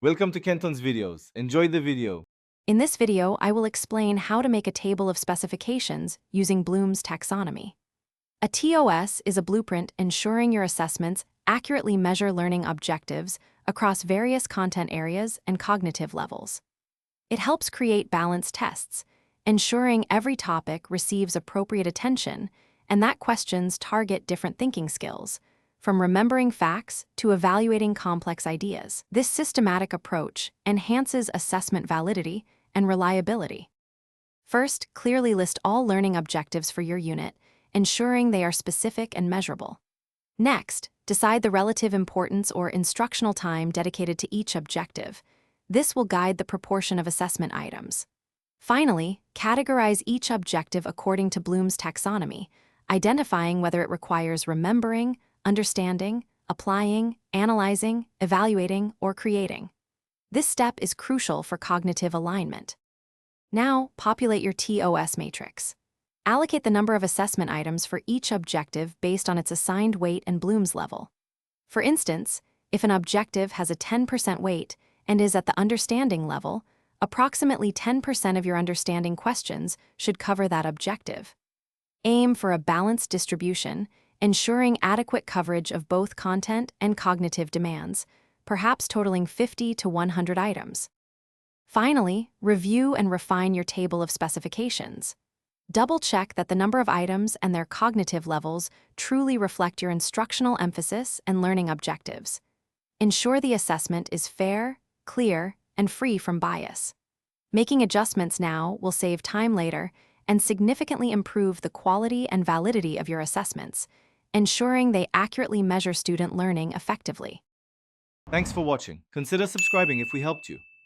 Welcome to Kenton's videos. Enjoy the video. In this video, I will explain how to make a table of specifications using Bloom's taxonomy. A TOS is a blueprint ensuring your assessments accurately measure learning objectives across various content areas and cognitive levels. It helps create balanced tests, ensuring every topic receives appropriate attention and that questions target different thinking skills, from remembering facts to evaluating complex ideas. This systematic approach enhances assessment validity and reliability. First, clearly list all learning objectives for your unit, ensuring they are specific and measurable. Next, decide the relative importance or instructional time dedicated to each objective. This will guide the proportion of assessment items. Finally, categorize each objective according to Bloom's taxonomy, identifying whether it requires remembering, understanding, applying, analyzing, evaluating, or creating. This step is crucial for cognitive alignment. Now, populate your TOS matrix. Allocate the number of assessment items for each objective based on its assigned weight and Bloom's level. For instance, if an objective has a 10% weight and is at the understanding level, approximately 10% of your understanding questions should cover that objective. Aim for a balanced distribution, ensuring adequate coverage of both content and cognitive demands, perhaps totaling 50 to 100 items. Finally, review and refine your table of specifications. Double-check that the number of items and their cognitive levels truly reflect your instructional emphasis and learning objectives. Ensure the assessment is fair, clear, and free from bias. Making adjustments now will save time later and significantly improve the quality and validity of your assessments, ensuring they accurately measure student learning effectively. Thanks for watching. Consider subscribing if we helped you.